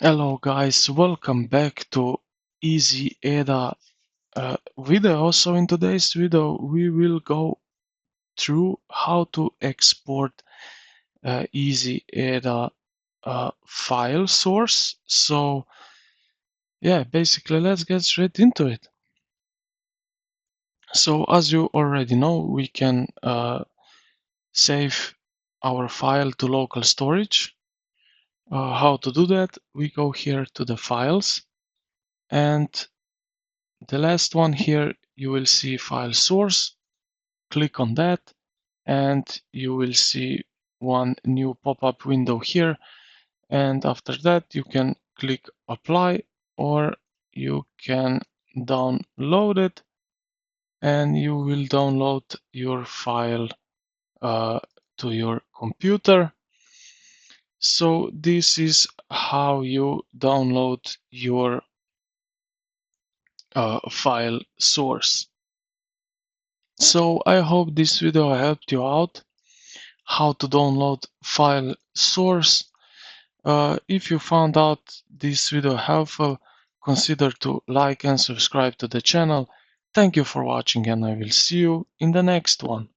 Hello guys, welcome back to EasyEDA video. So in today's video we will go through how to export EasyEDA file source. So yeah, basically let's get straight into it. So as you already know, we can save our file to local storage. How to do that? We go here to the files, and the last one here you will see file source. Click on that and you will see one new pop-up window here, and after that you can click apply, or you can download it and you will download your file to your computer. So this is how you download your file source. So I hope this video helped you out how to download file source. If you found out this video helpful, consider to like and subscribe to the channel. Thank you for watching, and I will see you in the next one.